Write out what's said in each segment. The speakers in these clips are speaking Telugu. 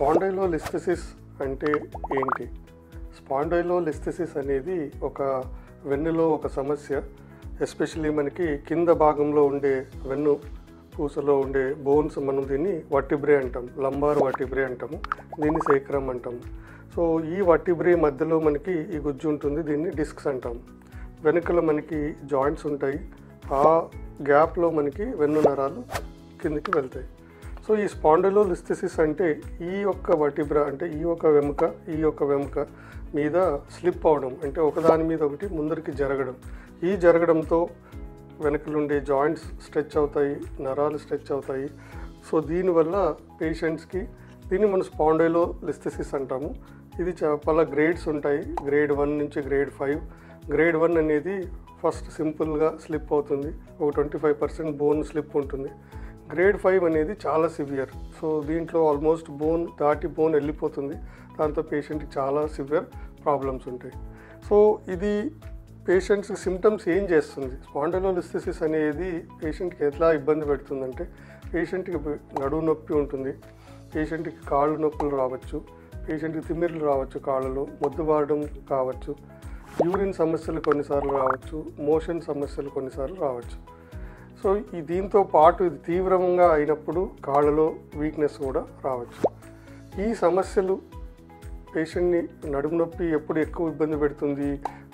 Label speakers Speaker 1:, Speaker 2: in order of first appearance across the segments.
Speaker 1: స్పాండైలోలిస్థెసిస్ అంటే ఏంటి? స్పాండైలోలిస్థెసిస్ అనేది ఒక వెన్నులో ఒక సమస్య. ఎస్పెషల్లీ మనకి కింద భాగంలో ఉండే వెన్ను పూసలో ఉండే బోన్స్, మనం దీన్ని వర్టిబ్రే అంటాం, లంబార్ వర్టిబ్రే అంటాము, దీన్ని సేక్రమ్ అంటాము. సో ఈ వర్టిబ్రే మధ్యలో మనకి ఈ గుజ్జు ఉంటుంది, దీన్ని డిస్క్స్ అంటాము. వెనుకల మనకి జాయింట్స్ ఉంటాయి, ఆ గ్యాప్లో మనకి వెన్ను నరాలు కిందికి వెళ్తాయి. సో ఈ స్పాండైలోలిస్థెసిస్ అంటే ఈ యొక్క వర్టిబ్రా అంటే ఈ యొక్క వెముక మీద స్లిప్ అవడం, అంటే ఒకదాని మీద ఒకటి ముందరికి జరగడం. ఈ జరగడంతో వెనకలుండే జాయింట్స్ స్ట్రెచ్ అవుతాయి, నరాలు స్ట్రెచ్ అవుతాయి. సో దీనివల్ల పేషెంట్స్కి దీన్ని మనం స్పాండైలోలిస్థెసిస్ అంటాము. ఇది చాలా గ్రేడ్స్ ఉంటాయి, గ్రేడ్ 1 నుంచి గ్రేడ్ 5. గ్రేడ్ 1 అనేది ఫస్ట్ సింపుల్గా స్లిప్ అవుతుంది, ఒక 25% బోన్ స్లిప్ ఉంటుంది. గ్రేడ్ 5 అనేది చాలా సివియర్. సో దీంట్లో ఆల్మోస్ట్ బోన్ దాటి బోన్ వెళ్ళిపోతుంది, దాంతో పేషెంట్కి చాలా సివియర్ ప్రాబ్లమ్స్ ఉంటాయి. సో ఇది పేషెంట్స్కి సిమ్టమ్స్ ఏం చేస్తుంది? స్పాండైలోలిస్థెసిస్ అనేది పేషెంట్కి ఎట్లా ఇబ్బంది పెడుతుందంటే, పేషెంట్కి నడుము నొప్పి ఉంటుంది, పేషెంట్కి కాళ్ళు నొప్పులు రావచ్చు, పేషెంట్కి తిమ్మిర్లు రావచ్చు, కాళ్ళలో మొద్దుబారడం కావచ్చు, యూరిన్ సమస్యలు కొన్నిసార్లు రావచ్చు, మోషన్ సమస్యలు కొన్నిసార్లు రావచ్చు. సో దీంతో పాటు ఇది తీవ్రంగా అయినప్పుడు కాళ్ళలో వీక్నెస్ కూడా రావచ్చు. ఈ సమస్యలు పేషెంట్ని నడుము నొప్పి ఎప్పుడు ఎక్కువ ఇబ్బంది పెడుతుంది?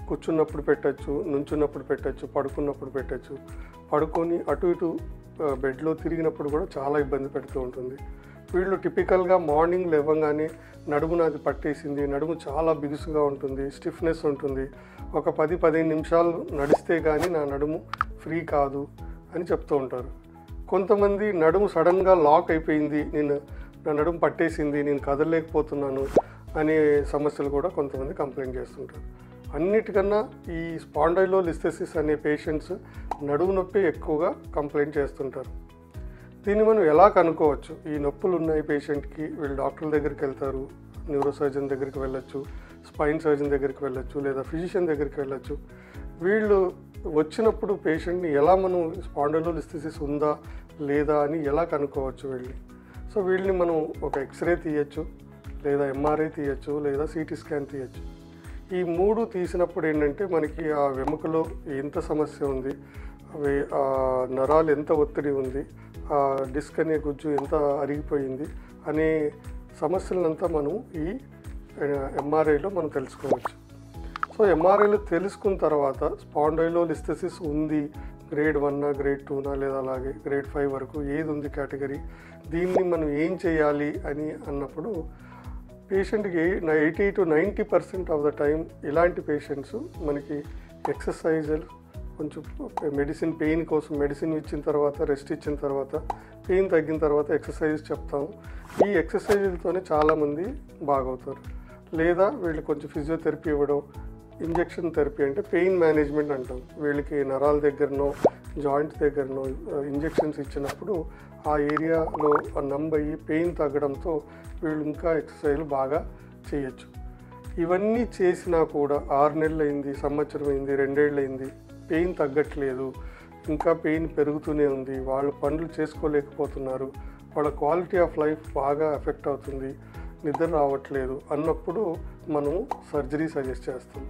Speaker 1: కూర్చున్నప్పుడు పెట్టచ్చు, నుంచున్నప్పుడు పెట్టచ్చు, పడుకున్నప్పుడు పెట్టచ్చు. పడుకొని అటు ఇటు బెడ్లో తిరిగినప్పుడు కూడా చాలా ఇబ్బంది పెడుతూ ఉంటుంది. వీళ్ళు టిపికల్గా మార్నింగ్ లేవగానే నడుము నాది పట్టేసింది, నడుము చాలా బిగుసుగా ఉంటుంది, స్టిఫ్నెస్ ఉంటుంది, ఒక 10-15 నిమిషాలు నడిస్తే కానీ నా నడుము ఫ్రీ కాదు అని చెప్తూ ఉంటారు. కొంతమంది నడుము సడన్గా లాక్ అయిపోయింది, నా నడుము పట్టేసింది, నేను కదలలేకపోతున్నాను అనే సమస్యలు కూడా కొంతమంది కంప్లైంట్ చేస్తుంటారు. అన్నిటికన్నా ఈ స్పాండైలోలిస్థెసిస్ అనే పేషెంట్స్ నడుము నొప్పి ఎక్కువగా కంప్లైంట్ చేస్తుంటారు. దీన్ని మనం ఎలా కనుక్కోవచ్చు? ఈ నొప్పులు ఉన్నాయి పేషెంట్కి, వీళ్ళు డాక్టర్ల దగ్గరికి వెళ్తారు, న్యూరో సర్జన్ దగ్గరికి వెళ్ళొచ్చు, స్పైన్ సర్జన్ దగ్గరికి వెళ్ళొచ్చు, లేదా ఫిజిషియన్ దగ్గరికి వెళ్ళొచ్చు. వీళ్ళు వచ్చినప్పుడు పేషెంట్ని ఎలా మనం స్పాండైలోలిస్థెసిస్ ఉందా లేదా అని ఎలా కనుక్కోవచ్చు వీళ్ళని? సో వీళ్ళని మనం ఒక ఎక్స్రే తీయచ్చు, లేదా ఎంఆర్ఐ తీయచ్చు, లేదా సిటీ స్కాన్ తీయచ్చు. ఈ 3 తీసినప్పుడు ఏంటంటే మనకి ఆ వెముకలో ఎంత సమస్య ఉంది, ఆ నరాలు ఎంత ఒత్తిడి ఉంది, ఆ డిస్క్ అనే గుజ్జు ఎంత అరిగిపోయింది అనే సమస్యలంతా మనం ఈ ఎంఆర్ఐలో మనం తెలుసుకోవచ్చు. సో ఎంఆర్ఐలో తెలుసుకున్న తర్వాత స్పాండైలోలిస్థెసిస్ ఉంది, గ్రేడ్ 1, గ్రేడ్ 2 లేదా అలాగే గ్రేడ్ 5 వరకు ఏది ఉంది కేటగిరీ, దీన్ని మనం ఏం చేయాలి అని అన్నప్పుడు పేషెంట్కి 80-90% ఆఫ్ ద టైం ఇలాంటి పేషెంట్స్ మనకి ఎక్సర్సైజులు, కొంచెం మెడిసిన్, పెయిన్ కోసం మెడిసిన్ ఇచ్చిన తర్వాత, రెస్ట్ ఇచ్చిన తర్వాత, పెయిన్ తగ్గిన తర్వాత ఎక్సర్సైజ్ చెప్తాము. ఈ ఎక్సర్సైజులతోనే చాలామంది బాగవుతారు. లేదా వీళ్ళు కొంచెం ఫిజియోథెరపీ ఇవ్వడం, ఇంజెక్షన్ థెరపీ అంటే పెయిన్ మేనేజ్మెంట్ అంటాం. వీళ్ళకి నరాల దగ్గరనో జాయింట్స్ దగ్గరనో ఇంజెక్షన్స్ ఇచ్చినప్పుడు ఆ ఏరియాలో నంబ్ అయ్యి పెయిన్ తగ్గడంతో వీళ్ళు ఇంకా ఎక్సర్సైజ్లు బాగా చేయొచ్చు. ఇవన్నీ చేసినా కూడా 6 నెలలు అయింది, సంవత్సరం అయింది, 2 ఏళ్ళు అయింది, పెయిన్ తగ్గట్లేదు, ఇంకా పెయిన్ పెరుగుతూనే ఉంది, వాళ్ళు పనులు చేసుకోలేకపోతున్నారు, వాళ్ళ క్వాలిటీ ఆఫ్ లైఫ్ బాగా ఎఫెక్ట్ అవుతుంది, నిద్ర రావట్లేదు అన్నప్పుడు మనం సర్జరీ సజెస్ట్ చేస్తాం.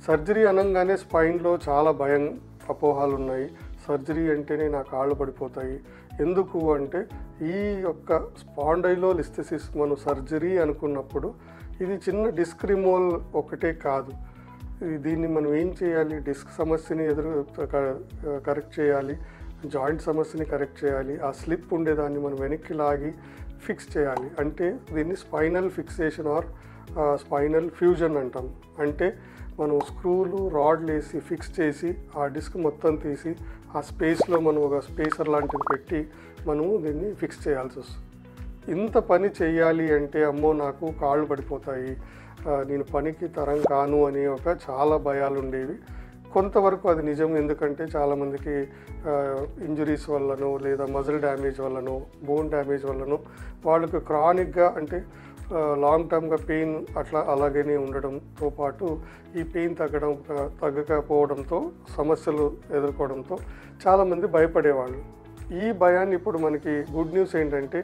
Speaker 1: సర్జరీ అనగానే స్పైన్లో చాలా భయం, అపోహాలు ఉన్నాయి. సర్జరీ అంటేనే నా కాళ్ళు పడిపోతాయి. ఎందుకు అంటే ఈ యొక్క స్పాండైలోలిస్థెసిస్ మనం సర్జరీ అనుకున్నప్పుడు ఇది చిన్న డిస్క్ రిమూవల్ ఒకటే కాదు. దీన్ని మనం ఏం చేయాలి? డిస్క్ సమస్యని కరెక్ట్ చేయాలి, జాయింట్ సమస్యని కరెక్ట్ చేయాలి, ఆ స్లిప్ ఉండేదాన్ని మనం వెనక్కి లాగి ఫిక్స్ చేయాలి. అంటే దీన్ని spinal fixation or spinal fusion అంటాం. అంటే మనం స్క్రూలు, రాడ్లు వేసి ఫిక్స్ చేసి ఆ డిస్క్ మొత్తం తీసి ఆ స్పేస్లో మనం ఒక స్పేసర్ లాంటిది పెట్టి మనము దీన్ని ఫిక్స్ చేయాల్సి వస్తుంది. ఇంత పని చేయాలి అంటే అమ్మో నాకు కాళ్ళు పడిపోతాయి, నేను పనికి తరం కాను అనే చాలా భయాలు ఉండేవి. కొంతవరకు అది నిజం, ఎందుకంటే చాలామందికి ఇంజురీస్ వల్లనో లేదా మజిల్ డ్యామేజ్ వల్లనో బోన్ డ్యామేజ్ వల్లనో వాళ్ళకి క్రానిక్గా అంటే లాంగ్ టర్మ్గా పెయిన్ అలాగనే ఉండడంతో పాటు ఈ పెయిన్ తగ్గకపోవడంతో సమస్యలు ఎదుర్కోవడంతో చాలామంది భయపడేవాళ్ళు. ఈ భయాన్ని ఇప్పుడు మనకి గుడ్ న్యూస్ ఏంటంటే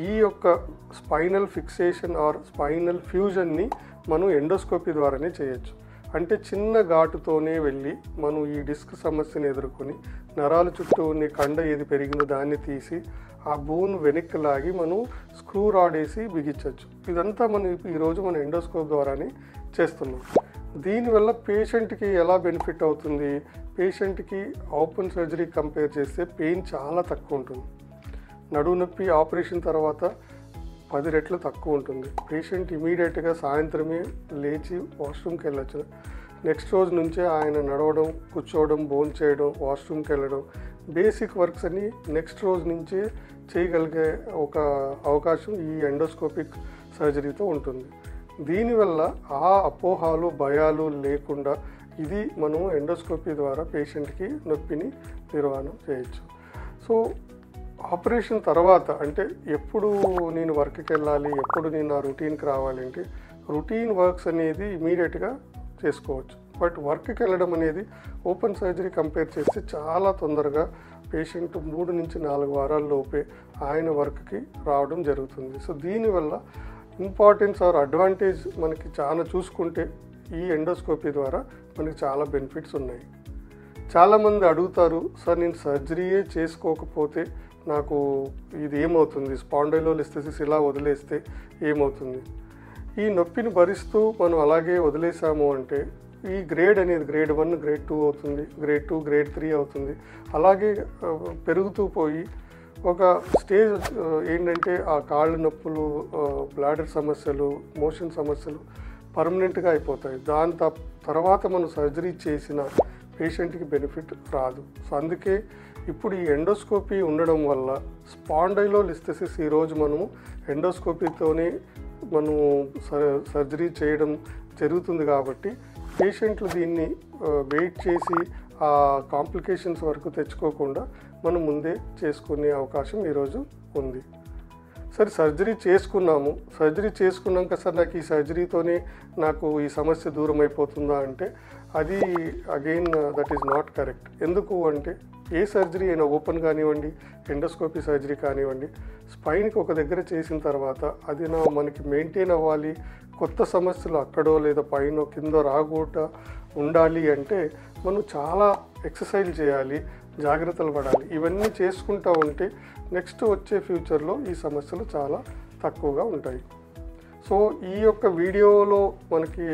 Speaker 1: ఈ యొక్క స్పైనల్ ఫిక్సేషన్ ఆర్ స్పైనల్ ఫ్యూజన్ని మనం ఎండోస్కోపీ ద్వారానే చేయొచ్చు. అంటే చిన్న ఘాటుతోనే వెళ్ళి మనం ఈ డిస్క్ సమస్యను ఎదుర్కొని నరాల చుట్టూ ఉన్న కండ ఏది పెరిగిందో దాన్ని తీసి ఆ బోన్ వెనక్కి లాగి మనం స్క్రూ రాడ్ వేసి బిగించవచ్చు. ఇదంతా మనం ఈరోజు మన ఎండోస్కోప్ ద్వారానే చేస్తున్నాం. దీనివల్ల పేషెంట్కి ఎలా బెనిఫిట్ అవుతుంది? పేషెంట్కి ఓపెన్ సర్జరీ కంపేర్ చేస్తే పెయిన్ చాలా తక్కువ ఉంటుంది. నడుము నొప్పి ఆపరేషన్ తర్వాత 10 రెట్లు తక్కువ ఉంటుంది. పేషెంట్ ఇమీడియట్గా సాయంత్రమే లేచి వాష్రూమ్కి వెళ్ళచ్చు. నెక్స్ట్ రోజు నుంచే ఆయన నడవడం, కూర్చోవడం, భోజనం చేయడం, వాష్రూమ్కి వెళ్ళడం, బేసిక్ వర్క్స్ అన్ని నెక్స్ట్ రోజు నుంచే చేయగలిగే ఒక అవకాశం ఈ ఎండోస్కోపిక్ సర్జరీతో ఉంటుంది. దీనివల్ల ఆ అపోహాలు, భయాలు లేకుండా ఇది మనం ఎండోస్కోపీ ద్వారా పేషెంట్కి నొప్పిని నిర్వహణ చేయొచ్చు. సో ఆపరేషన్ తర్వాత అంటే ఎప్పుడు నేను వర్క్కి వెళ్ళాలి, ఎప్పుడు నేను నా రొటీన్కి రావాలంటే రొటీన్ వర్క్స్ అనేది ఇమీడియట్గా చేసుకోవచ్చు. బట్ వర్క్కి వెళ్ళడం అనేది ఓపెన్ సర్జరీ కంపేర్ చేస్తే చాలా తొందరగా పేషెంట్ 3 నుంచి 4 వారాల్లోపే ఆయన వర్క్కి రావడం జరుగుతుంది. సో దీనివల్ల ఇంపార్టెన్స్ ఆర్ అడ్వాంటేజ్ మనకి చాలా చూసుకుంటే ఈ ఎండోస్కోపీ ద్వారా మనకి చాలా బెనిఫిట్స్ ఉన్నాయి. చాలామంది అడుగుతారు, సార్ నేను సర్జరీయే చేసుకోకపోతే నాకు ఇది ఏమవుతుంది, స్పాండైలోలిస్థెసిస్ ఇలా వదిలేస్తే ఏమవుతుంది? ఈ నొప్పిని భరిస్తూ మనం అలాగే వదిలేసాము అంటే ఈ గ్రేడ్ అనేది గ్రేడ్ 1, గ్రేడ్ 2 అవుతుంది, గ్రేడ్ 2, గ్రేడ్ 3 అవుతుంది. అలాగే పెరుగుతూ పోయి ఒక స్టేజ్ ఏంటంటే ఆ కాళ్ళ నొప్పులు, బ్లాడర్ సమస్యలు, మోషన్ సమస్యలు పర్మనెంట్గా అయిపోతాయి. దాని తర్వాత మనం సర్జరీ చేసిన పేషెంట్కి బెనిఫిట్ రాదు. సో అందుకే ఇప్పుడు ఈ ఎండోస్కోపీ ఉండడం వల్ల స్పాండైలోలిస్థెసిస్ ఈరోజు మనము ఎండోస్కోపీతోనే మనము సర్జరీ చేయడం జరుగుతుంది. కాబట్టి పేషెంట్లు దీన్ని వెయిట్ చేసి ఆ కాంప్లికేషన్స్ వరకు తెచ్చుకోకుండా మనం ముందే చేసుకునే అవకాశం ఈరోజు ఉంది. సరే, సర్జరీ చేసుకున్నాము. సర్జరీ చేసుకున్నాక సార్ నాకు ఈ సర్జరీతోనే నాకు ఈ సమస్య దూరం అయిపోతుందా అంటే అది again that is not correct. ఎందుకు అంటే ఏ సర్జరీ అయినా ఓపెన్ కానివ్వండి, ఎండోస్కోపీ సర్జరీ కానివ్వండి, స్పైన్కి ఒక దగ్గర చేసిన తర్వాత అది మనకి మెయింటైన్ అవ్వాలి, కొత్త సమస్యలు అక్కడో లేదా పైన కింద రాకుండా ఉండాలి అంటే మనం చాలా ఎక్సర్సైజ్ చేయాలి, జాగ్రత్తలు పడాలి. ఇవన్నీ చేసుకుంటూ ఉంటే నెక్స్ట్ వచ్చే ఫ్యూచర్లో ఈ సమస్యలు చాలా తక్కువగా ఉంటాయి. సో ఈ యొక్క వీడియోలో మనకి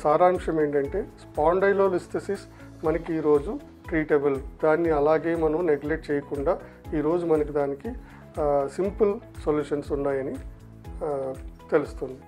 Speaker 1: సారాంశం ఏంటంటే స్పాండైలోలిస్థెసిస్ మనకి ఈరోజు ట్రీటబుల్. దాన్ని అలాగే మనం నెగ్లెక్ట్ చేయకుండా ఈరోజు మనకి దానికి సింపుల్ సొల్యూషన్స్ ఉన్నాయని తెలుస్తుంది.